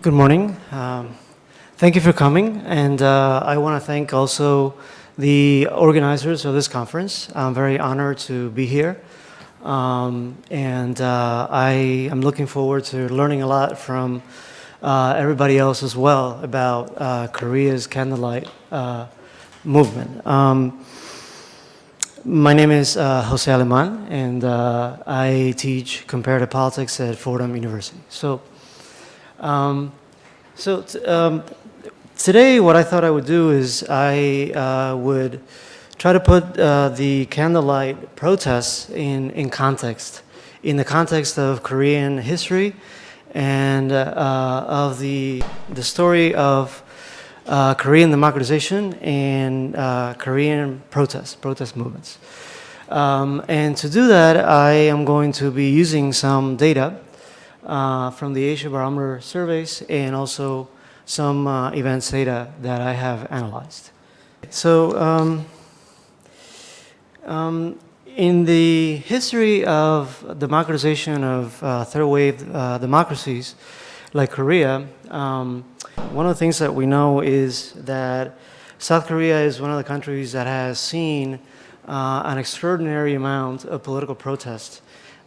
Good morning. Thank you for coming, and I want to thank also the organizers of this conference. I'm very honored to be here, and I am looking forward to learning a lot from everybody else as well about Korea's candlelight movement. My name is Jose Aleman, and I teach comparative politics at Fordham University. Today what I thought I would do is I would try to put the candlelight protests in context, in the context of Korean history and of the story of Korean democratization and Korean protest movements. And to do that, I am going to be using some data from the Asia barometer surveys and also some events data that I have analyzed. So in the history of democratization of third wave democracies like Korea, one of the things that we know is that South Korea is one of the countries that has seen an extraordinary amount of political protest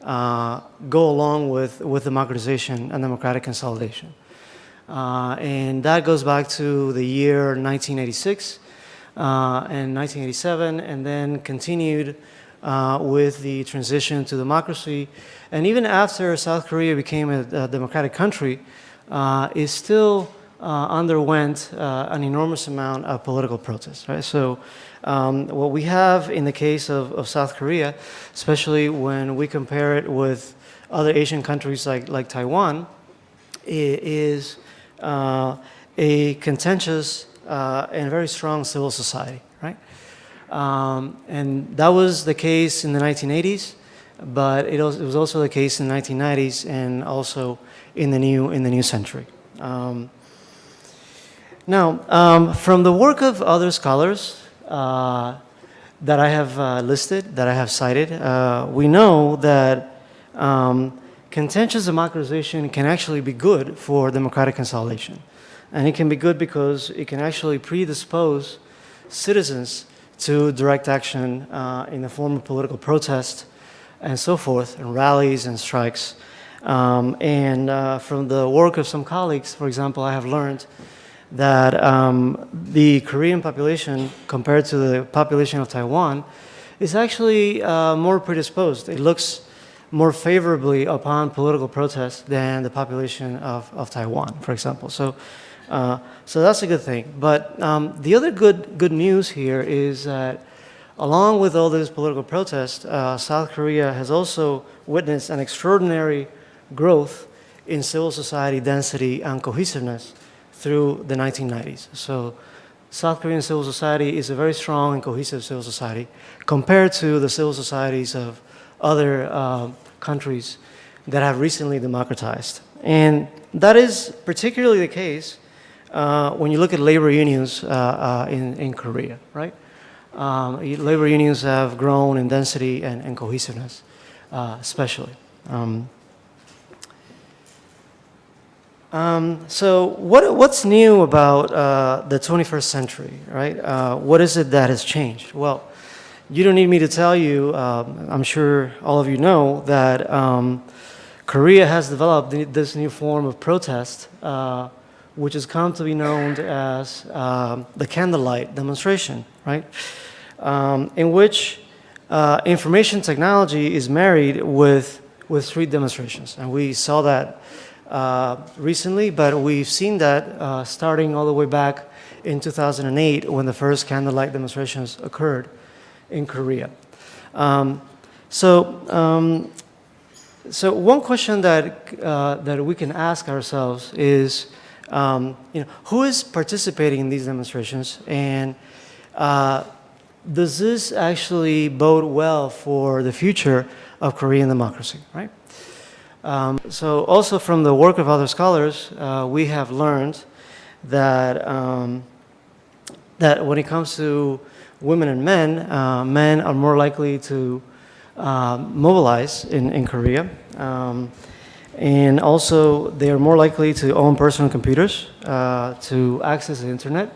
go along with democratization and democratic consolidation. And that goes back to the year 1986 and 1987, and then continued with the transition to democracy. And even after South Korea became a democratic country, it still underwent an enormous amount of political protest, right? So what we have in the case of South Korea, especially when we compare it with other Asian countries like Taiwan, is a contentious and very strong civil society, right? And that was the case in the 1980s, but it was also the case in the 1990s and also in the new century. Now, from the work of other scholars that I have listed, that I have cited, we know that contentious democratization can actually be good for democratic consolidation. And it can be good because it can actually predispose citizens to direct action in the form of political protest and so forth, and rallies and strikes. And from the work of some colleagues, for example, I have learned that the Korean population, compared to the population of Taiwan, is actually more predisposed. It looks more favorably upon political protest than the population of Taiwan, for example. So that's a good thing. But the other good news here is that along with all this political protest, South Korea has also witnessed an extraordinary growth in civil society density and cohesiveness through the 1990s. So South Korean civil society is a very strong and cohesive civil society compared to the civil societies of other countries that have recently democratized. And that is particularly the case when you look at labor unions in Korea, right? Labor unions have grown in density and cohesiveness, especially. So what's new about the 21st century, right? What is it that has changed? Well, you don't need me to tell you, I'm sure all of you know, that Korea has developed this new form of protest, which has come to be known as the candlelight demonstration, right? In which information technology is married with street demonstrations. And we saw that recently, but we've seen that starting all the way back in 2008 when the first candlelight demonstrations occurred in Korea. So one question that we can ask ourselves is, who is participating in these demonstrations, and does this actually bode well for the future of Korean democracy, right? So also from the work of other scholars, we have learned that that when it comes to women and men, men are more likely to mobilize in Korea. And also, they are more likely to own personal computers, to access the internet,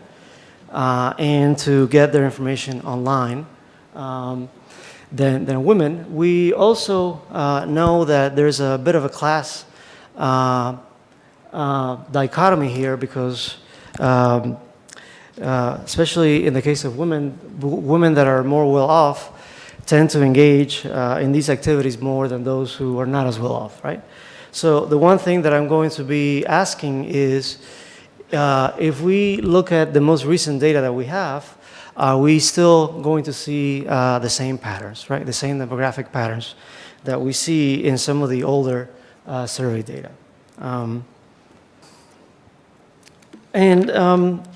and to get their information online than women. We also know that there's a bit of a class dichotomy here because especially in the case of women, women that are more well off tend to engage in these activities more than those who are not as well off, right? So the one thing that I'm going to be asking is, if we look at the most recent data that we have, are we still going to see the same patterns, right? The same demographic patterns that we see in some of the older survey data.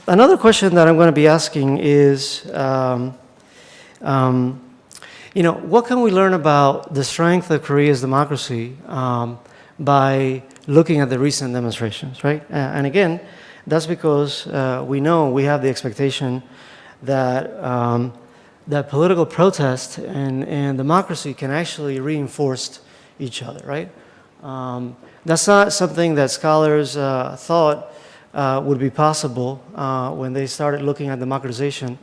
Another question that I'm going to be asking is, what can we learn about the strength of Korea's democracy by looking at the recent demonstrations, right? And again, that's because we know we have the expectation that that political protest and democracy can actually reinforce each other, right? That's not something that scholars thought would be possible when they started looking at democratization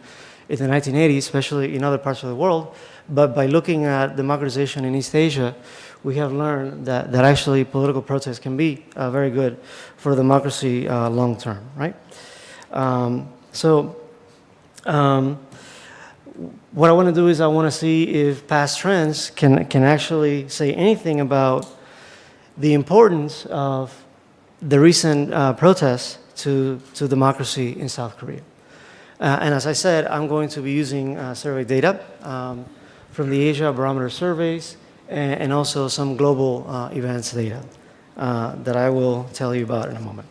in the 1980s, especially in other parts of the world. But by looking at democratization in East Asia, we have learned that actually political protest can be very good for democracy long term, right? What I want to do is I want to see if past trends can actually say anything about the importance of the recent protests to democracy in South Korea. And as I said, I'm going to be using survey data from the Asia barometer surveys and also some global events data that I will tell you about in a moment.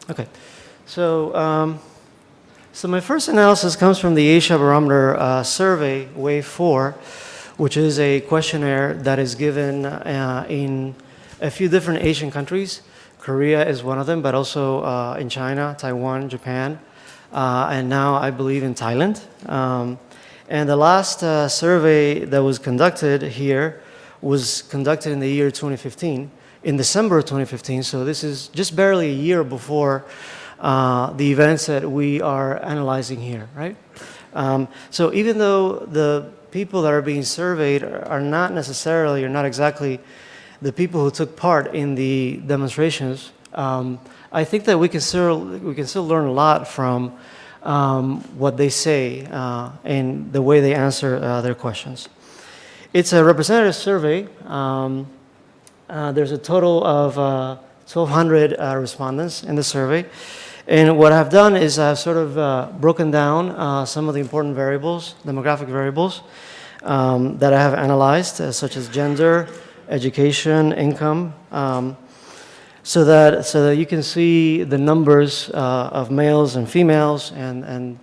Okay, so my first analysis comes from the Asia barometer survey, Wave 4, which is a questionnaire that is given in a few different Asian countries. Korea is one of them, but also in China, Taiwan, Japan, and now I believe in Thailand. And the last survey that was conducted here was conducted in the year 2015, in December of 2015. So this is just barely a year before the events that we are analyzing here, right? So even though the people that are being surveyed are not necessarily, or not exactly the people who took part in the demonstrations, I think that we can still learn a lot from what they say and the way they answer their questions. It's a representative survey. There's a total of 1,200 respondents in the survey. And what I've done is I've sort of broken down some of the important variables, demographic variables, that I have analyzed, such as gender, education, income, so that you can see the numbers of males and females and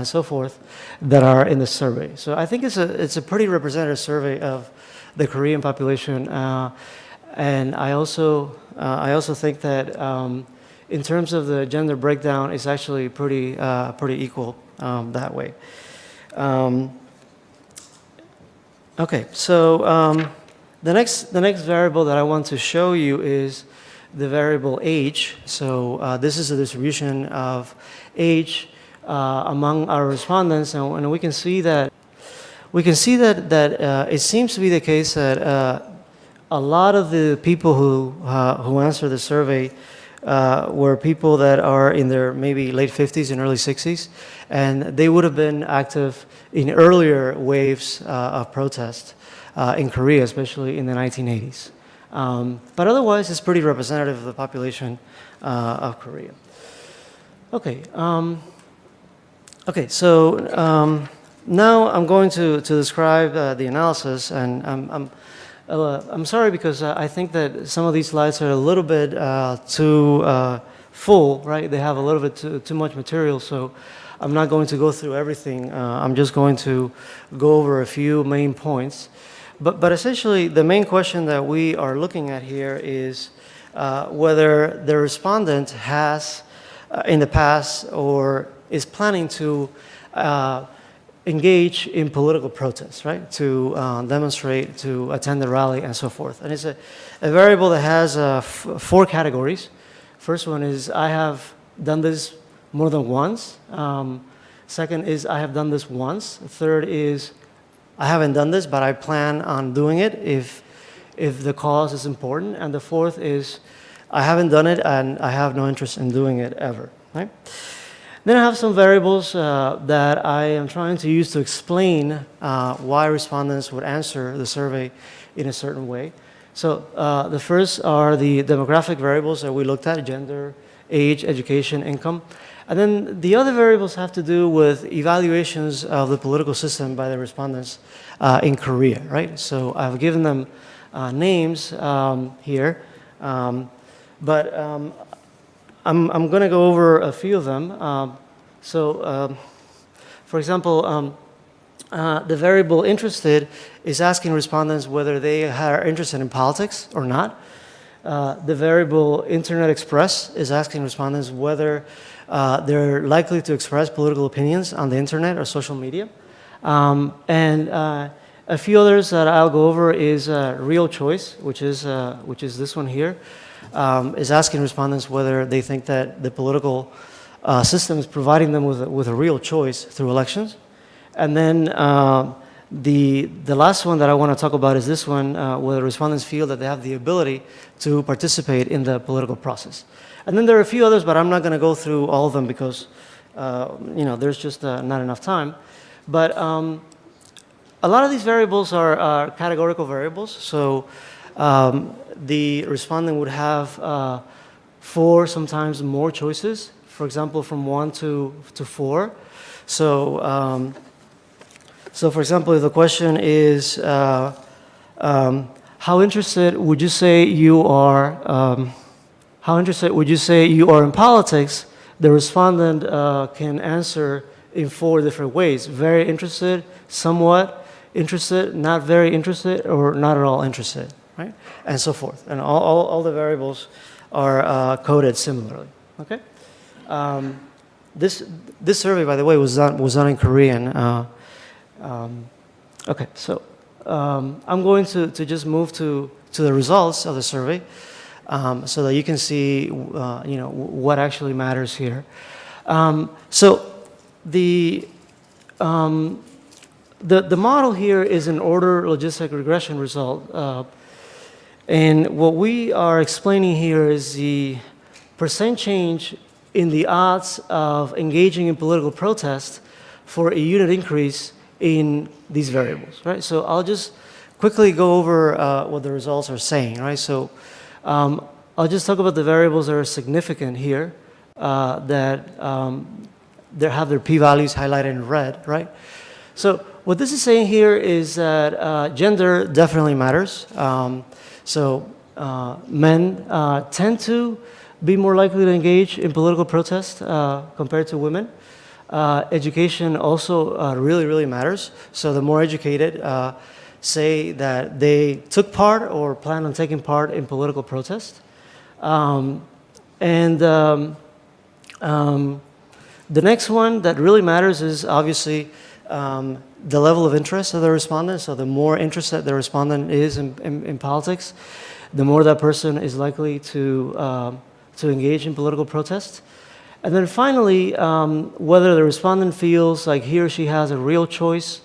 so forth that are in the survey. So I think it's a pretty representative survey of the Korean population, and I also think that in terms of the gender breakdown, it's actually pretty equal that way. Okay, so the next variable that I want to show you is the variable age. So this is a distribution of age among our respondents, and we can see that it seems to be the case that a lot of the people who answered the survey were people that are in their maybe late 50s and early 60s, and they would have been active in earlier waves of protest in Korea, especially in the 1980s. But otherwise, it's pretty representative of the population of Korea. Okay. So now I'm going to describe the analysis, and I'm sorry because I think that some of these slides are a little bit too full, right? They have a little bit too much material, so I'm not going to go through everything. I'm just going to go over a few main points. But essentially, the main question that we are looking at here is whether the respondent has, in the past, or is planning to engage in political protests, right? To demonstrate, to attend the rally, and so forth. And it's a variable that has 4 categories. First one is I have done this more than once. Second is I have done this once. Third is I haven't done this, but I plan on doing it if the cause is important. And the fourth is I haven't done it and I have no interest in doing it ever, right? Then I have some variables that I am trying to use to explain why respondents would answer the survey in a certain way. So the first are the demographic variables that we looked at: gender, age, education, income. And then the other variables have to do with evaluations of the political system by the respondents in Korea, right? So I've given them names here, but I'm going to go over a few of them. For example, the variable interested is asking respondents whether they are interested in politics or not. The variable Internet Express is asking respondents whether they're likely to express political opinions on the internet or social media. And a few others that I'll go over is Real Choice, which is this one here, is asking respondents whether they think that the political system is providing them with a real choice through elections. And then the last one that I want to talk about is this one, where respondents feel that they have the ability to participate in the political process. And then there are a few others, but I'm not going to go through all of them because there's just not enough time. But a lot of these variables are categorical variables. So the respondent would have 4, sometimes more choices. For example, from 1 to 4. So for example, if the question is, how interested would you say you are? How interested would you say you are in politics? The respondent can answer in 4 different ways: very interested, somewhat interested, not very interested, or not at all interested, right? And so forth. And all the variables are coded similarly. Okay. This survey, by the way, was done in Korean. Okay, so I'm going to just move to the results of the survey, so that you can see what actually matters here. So the model here is an order logistic regression result, and what we are explaining here is the percent change in the odds of engaging in political protest for a unit increase in these variables, right? So I'll just quickly go over what the results are saying, right? So I'll just talk about the variables that are significant here, that they have their p-values highlighted in red, right? So what this is saying here is that gender definitely matters. Men tend to be more likely to engage in political protest compared to women. Education also really, really matters. So the more educated say that they took part or plan on taking part in political protest. The next one that really matters is obviously the level of interest of the respondent. So the more interested the respondent is in politics, the more that person is likely to engage in political protest. And then finally, whether the respondent feels like he or she has a real choice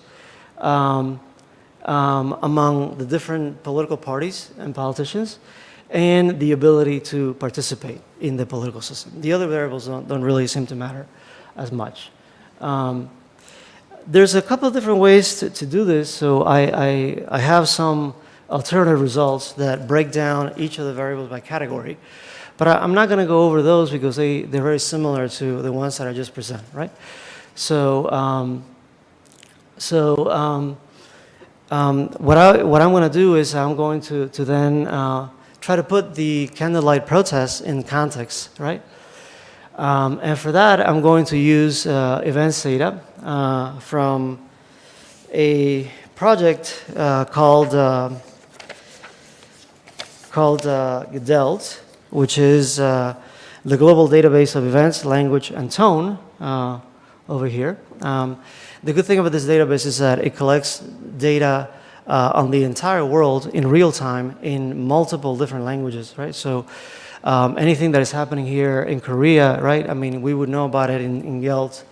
among the different political parties and politicians, and the ability to participate in the political system. The other variables don't really seem to matter as much. There's a couple of different ways to do this, so I have some alternative results that break down each of the variables by category. But I'm not going to go over those because they're very similar to the ones that I just presented, right? So, what I'm going to do is I'm going to then try to put the candlelight protests in context, right? And for that, I'm going to use events data from a project called GDELT, which is the global database of events, language, and tone, over here. The good thing about this database is that it collects data on the entire world in real time in multiple different languages, right? So anything that is happening here in Korea, right? I mean, we would know about it in Yelt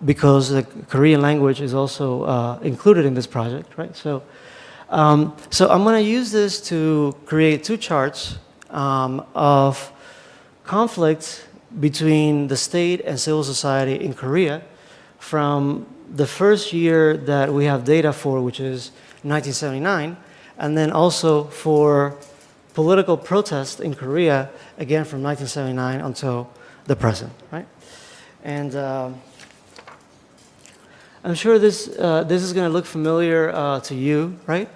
because the Korean language is also included in this project, right? So, so I'm going to use this to create two charts of conflict between the state and civil society in Korea from the first year that we have data for, which is 1979, and then also for political protest in Korea, again from 1979 until the present, right? And I'm sure this is going to look familiar to you, right?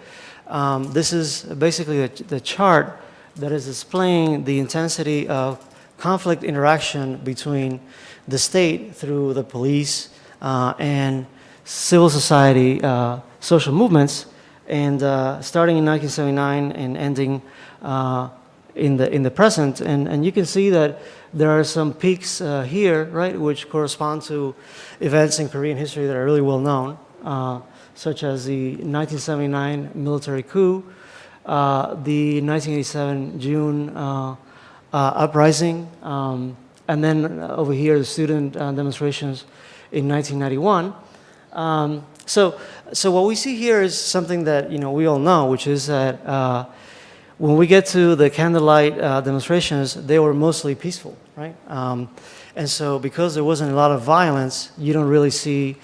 This is basically the chart that is displaying the intensity of conflict interaction between the state through the police and civil society social movements, and starting in 1979 and ending in the present. And you can see that there are some peaks here, right, which correspond to events in Korean history that are really well known, such as the 1979 military coup, the 1987 June uprising, and then over here the student demonstrations in 1991. So what we see here is something that we all know, which is that when we get to the candlelight demonstrations, they were mostly peaceful, right? And so because there wasn't a lot of violence, you don't really see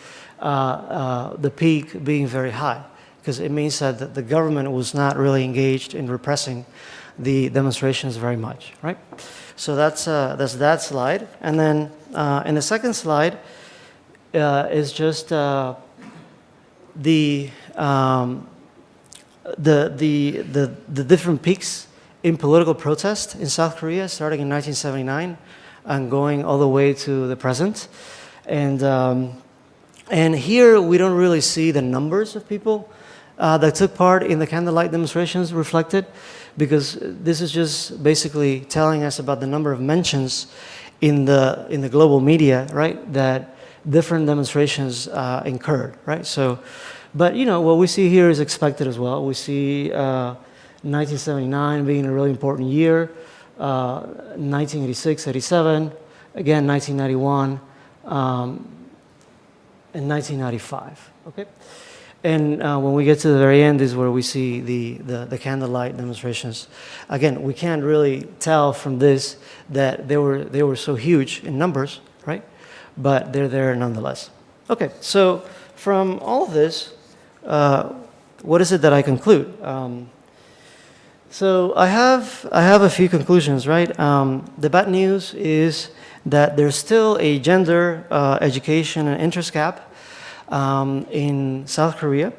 the peak being very high, because it means that the government was not really engaged in repressing the demonstrations very much, right? So that's that slide. And then in the second slide is just the different peaks in political protest in South Korea, starting in 1979 and going all the way to the present. And here we don't really see the numbers of people that took part in the candlelight demonstrations reflected, because this is just basically telling us about the number of mentions in the global media, right, that different demonstrations incurred, right? So, but what we see here is expected as well. We see 1979 being a really important year, 1986, 87, again 1991, and 1995. Okay, and when we get to the very end is where we see the candlelight demonstrations. Again, we can't really tell from this that they were so huge in numbers, right? But they're there nonetheless. Okay, so from all of this, what is it that I conclude? So I have a few conclusions, right? The bad news is that there's still a gender education and interest gap in South Korea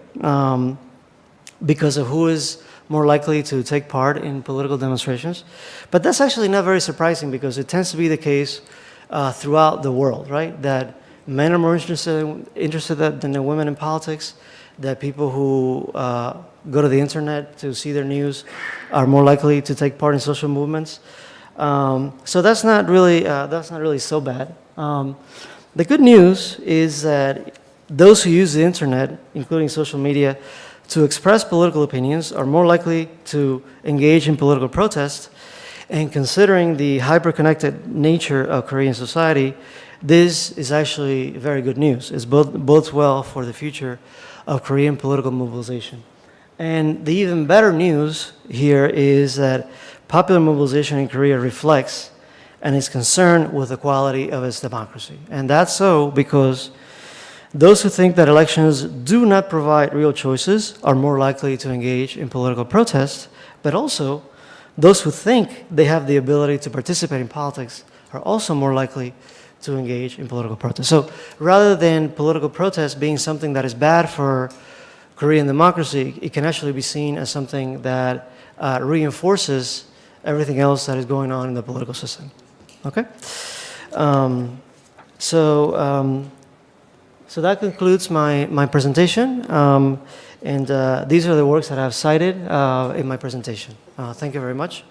because of who is more likely to take part in political demonstrations. But that's actually not very surprising, because it tends to be the case throughout the world, right? That men are more interested than the women in politics, that people who go to the internet to see their news are more likely to take part in social movements. So that's not really so bad. The good news is that those who use the internet, including social media, to express political opinions are more likely to engage in political protest. And considering the hyper-connected nature of Korean society, this is actually very good news. It bodes well for the future of Korean political mobilization. And the even better news here is that popular mobilization in Korea reflects and is concerned with the quality of its democracy. And that's so because those who think that elections do not provide real choices are more likely to engage in political protest, but also those who think they have the ability to participate in politics are also more likely to engage in political protest. So rather than political protest being something that is bad for Korean democracy, it can actually be seen as something that reinforces everything else that is going on in the political system. Okay? So that concludes my presentation. And these are the works that I've cited in my presentation. Thank you very much.